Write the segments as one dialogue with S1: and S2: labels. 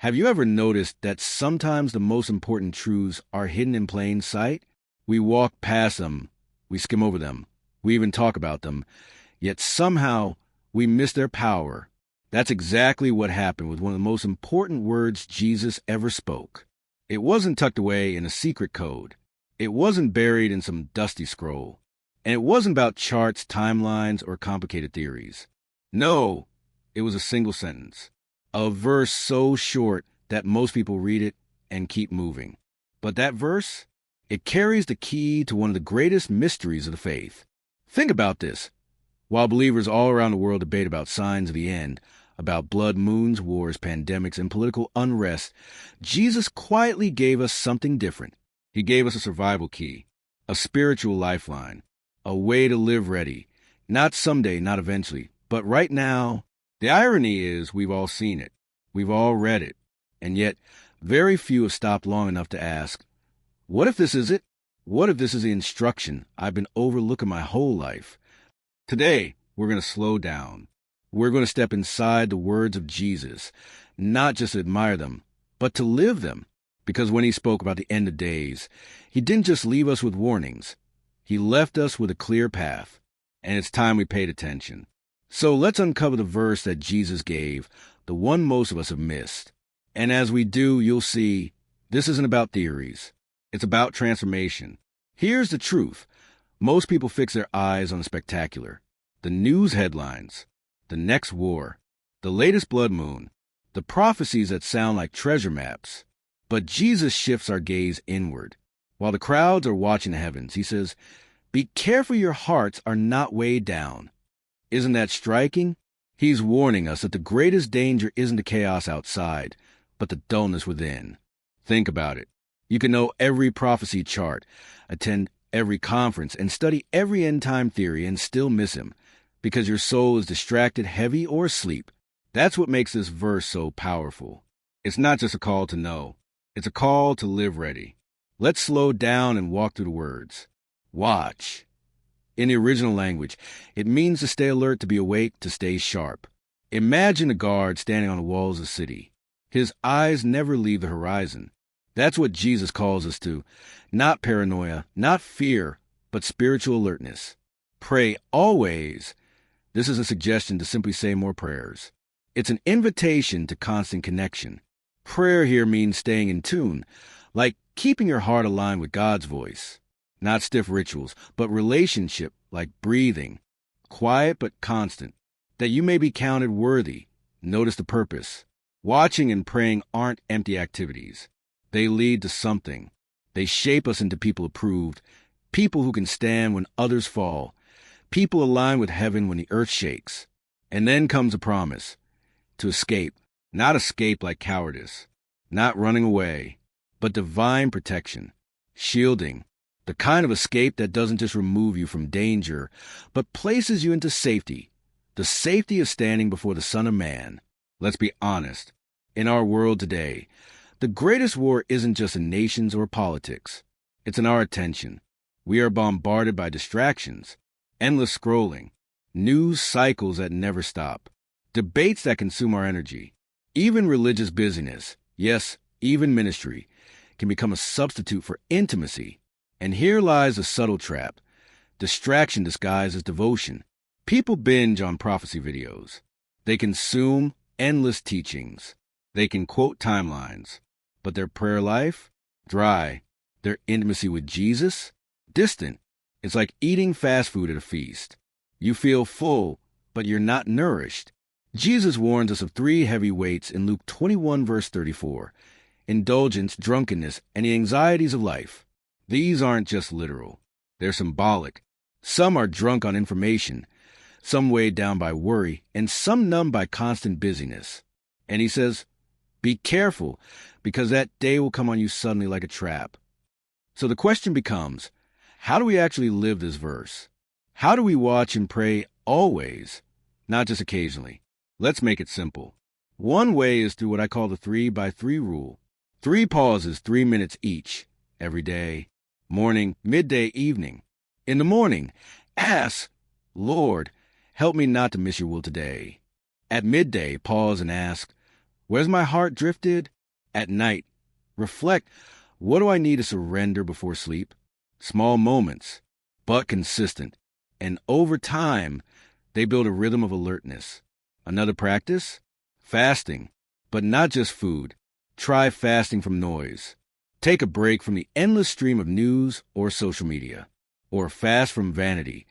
S1: Have you ever noticed that sometimes the most important truths are hidden in plain sight? We walk past them, we skim over them, we even talk about them, yet somehow we miss their power. That's exactly what happened with one of the most important words Jesus ever spoke. It wasn't tucked away in a secret code. It wasn't buried in some dusty scroll. And it wasn't about charts, timelines, or complicated theories. No, it was a single sentence. A verse so short that most people read it and keep moving. But that verse, it carries the key to one of the greatest mysteries of the faith. Think about this. While believers all around the world debate about signs of the end, about blood moons, wars, pandemics, and political unrest, Jesus quietly gave us something different. He gave us a survival key, a spiritual lifeline, a way to live ready, not someday, not eventually, but right now. The irony is we've all seen it, we've all read it, and yet very few have stopped long enough to ask, what if this is it? What if this is the instruction I've been overlooking my whole life? Today, we're going to slow down. We're going to step inside the words of Jesus, not just to admire them, but to live them. Because when he spoke about the end of days, he didn't just leave us with warnings. He left us with a clear path, and it's time we paid attention. So let's uncover the verse that Jesus gave, the one most of us have missed. And as we do, you'll see this isn't about theories. It's about transformation. Here's the truth. Most people fix their eyes on the spectacular, the news headlines, the next war, the latest blood moon, the prophecies that sound like treasure maps. But Jesus shifts our gaze inward. While the crowds are watching the heavens, he says, "Be careful your hearts are not weighed down." Isn't that striking? He's warning us that the greatest danger isn't the chaos outside, but the dullness within. Think about it. You can know every prophecy chart, attend every conference, and study every end-time theory and still miss him, because your soul is distracted, heavy, or asleep. That's what makes this verse so powerful. It's not just a call to know. It's a call to live ready. Let's slow down and walk through the words. Watch. In the original language, it means to stay alert, to be awake, to stay sharp. Imagine a guard standing on the walls of a city. His eyes never leave the horizon. That's what Jesus calls us to. Not paranoia, not fear, but spiritual alertness. Pray always. This is a suggestion to simply say more prayers. It's an invitation to constant connection. Prayer here means staying in tune, like keeping your heart aligned with God's voice. Not stiff rituals, but relationship, like breathing, quiet but constant, that you may be counted worthy. Notice the purpose. Watching and praying aren't empty activities. They lead to something. They shape us into people approved, people who can stand when others fall, people aligned with heaven when the earth shakes. And then comes a promise to escape, not escape like cowardice, not running away, but divine protection, shielding. The kind of escape that doesn't just remove you from danger, but places you into safety. The safety of standing before the Son of Man. Let's be honest. In our world today, the greatest war isn't just in nations or politics. It's in our attention. We are bombarded by distractions, endless scrolling, news cycles that never stop, debates that consume our energy. Even religious busyness, yes, even ministry, can become a substitute for intimacy. And here lies a subtle trap. Distraction disguised as devotion. People binge on prophecy videos. They consume endless teachings. They can quote timelines. But their prayer life? Dry. Their intimacy with Jesus? Distant. It's like eating fast food at a feast. You feel full, but you're not nourished. Jesus warns us of three heavy weights in Luke 21, verse 34. Indulgence, drunkenness, and the anxieties of life. These aren't just literal. They're symbolic. Some are drunk on information, some weighed down by worry, and some numbed by constant busyness. And he says, be careful, because that day will come on you suddenly like a trap. So the question becomes, how do we actually live this verse? How do we watch and pray always, not just occasionally? Let's make it simple. One way is through what I call the 3x3 rule. 3 pauses, 3 minutes each, every day. Morning, midday, evening. In the morning, ask, Lord, help me not to miss your will today. At midday, pause and ask, Where's my heart drifted? At night, reflect, what do I need to surrender before sleep? Small moments, but consistent. And over time, they build a rhythm of alertness. Another practice? Fasting. But not just food. Try fasting from noise. Take a break from the endless stream of news or social media. Or fast from vanity,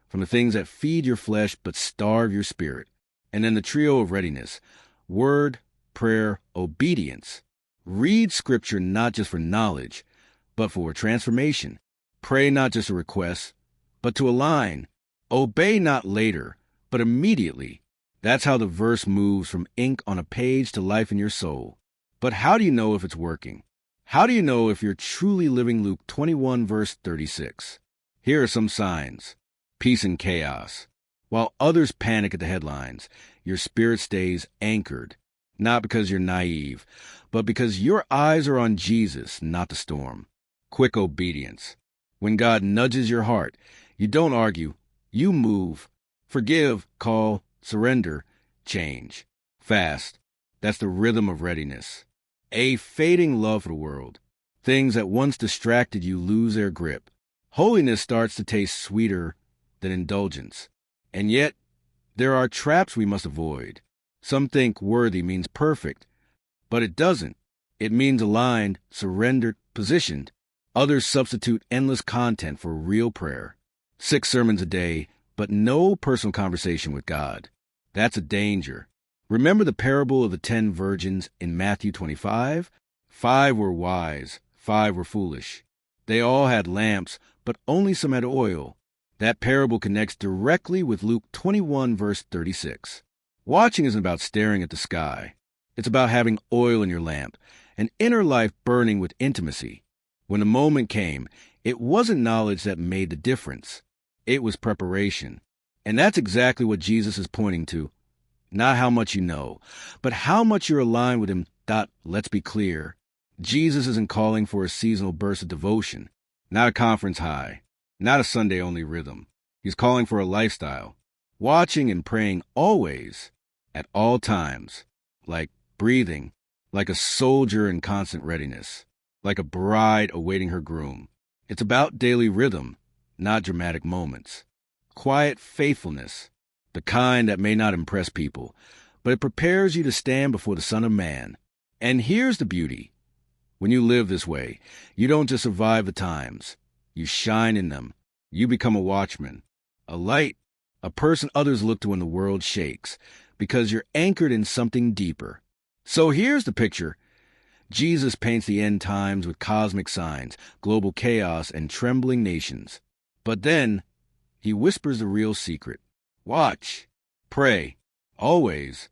S1: from the things that feed your flesh but starve your spirit. And then the trio of readiness: word, prayer, obedience. Read Scripture not just for knowledge, but for transformation. Pray not just a request, but to align. Obey not later, but immediately. That's how the verse moves from ink on a page to life in your soul. But how do you know if it's working? How do you know if you're truly living Luke 21, verse 36? Here are some signs. Peace in chaos. While others panic at the headlines, your spirit stays anchored. Not because you're naive, but because your eyes are on Jesus, not the storm. Quick obedience. When God nudges your heart, you don't argue, you move. Forgive, call, surrender, change. Fast. That's the rhythm of readiness. A fading love for the world. Things that once distracted you lose their grip. Holiness starts to taste sweeter than indulgence. And yet, there are traps we must avoid. Some think worthy means perfect, but it doesn't. It means aligned, surrendered, positioned. Others substitute endless content for real prayer. 6 sermons a day, but no personal conversation with God. That's a danger. Remember the parable of the 10 virgins in Matthew 25? 5 were wise, 5 were foolish. They all had lamps, but only some had oil. That parable connects directly with Luke 21, verse 36. Watching isn't about staring at the sky. It's about having oil in your lamp, an inner life burning with intimacy. When the moment came, it wasn't knowledge that made the difference. It was preparation. And that's exactly what Jesus is pointing to. Not how much you know, but how much you're aligned with Him. Let's be clear. Jesus isn't calling for a seasonal burst of devotion, not a conference high, not a Sunday-only rhythm. He's calling for a lifestyle, watching and praying always, at all times, like breathing, like a soldier in constant readiness, like a bride awaiting her groom. It's about daily rhythm, not dramatic moments. Quiet faithfulness, the kind that may not impress people, but it prepares you to stand before the Son of Man. And here's the beauty. When you live this way, you don't just survive the times. You shine in them. You become a watchman, a light, a person others look to when the world shakes, because you're anchored in something deeper. So here's the picture. Jesus paints the end times with cosmic signs, global chaos, and trembling nations. But then, He whispers the real secret. Watch. Pray. Always.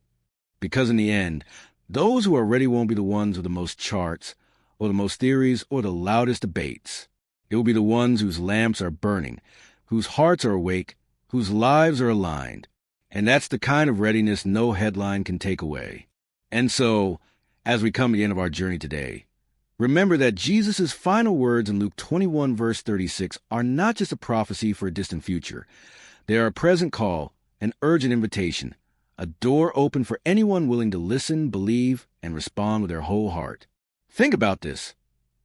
S1: Because in the end, those who are ready won't be the ones with the most charts, or the most theories, or the loudest debates. It will be the ones whose lamps are burning, whose hearts are awake, whose lives are aligned. And that's the kind of readiness no headline can take away. And so, as we come to the end of our journey today, remember that Jesus' final words in Luke 21, verse 36 are not just a prophecy for a distant future. They are a present call, an urgent invitation, a door open for anyone willing to listen, believe, and respond with their whole heart. Think about this.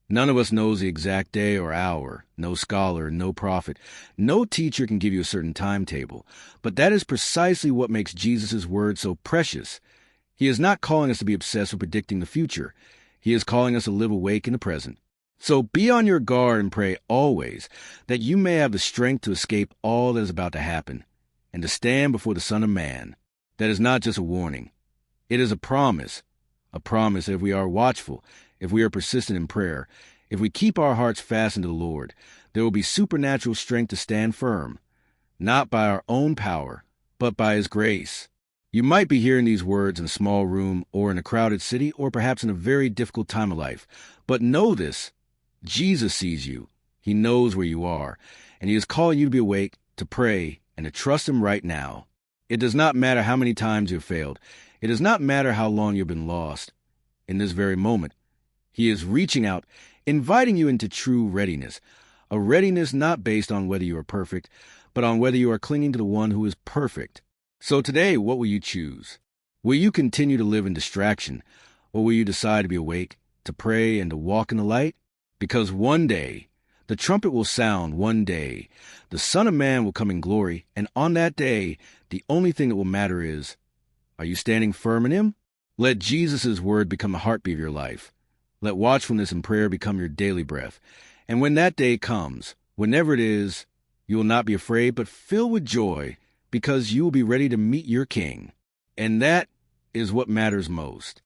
S1: None of us knows the exact day or hour. No scholar, no prophet, no teacher can give you a certain timetable. But that is precisely what makes Jesus' words so precious. He is not calling us to be obsessed with predicting the future. He is calling us to live awake in the present. So be on your guard and pray always that you may have the strength to escape all that is about to happen and to stand before the Son of Man. That is not just a warning. It is a promise that if we are watchful, if we are persistent in prayer, if we keep our hearts fastened to the Lord, there will be supernatural strength to stand firm, not by our own power, but by His grace. You might be hearing these words in a small room or in a crowded city or perhaps in a very difficult time of life. But know this, Jesus sees you. He knows where you are, and He is calling you to be awake, to pray, and to trust Him right now. It does not matter how many times you've failed. It does not matter how long you've been lost. In this very moment, He is reaching out, inviting you into true readiness, a readiness not based on whether you are perfect, but on whether you are clinging to the one who is perfect. So today, what will you choose? Will you continue to live in distraction, or will you decide to be awake, to pray, and to walk in the light? Because one day, the trumpet will sound one day. The Son of Man will come in glory, and on that day, the only thing that will matter is, are you standing firm in him? Let Jesus' word become the heartbeat of your life. Let watchfulness and prayer become your daily breath. And when that day comes, whenever it is, you will not be afraid, but filled with joy, because you will be ready to meet your King. And that is what matters most.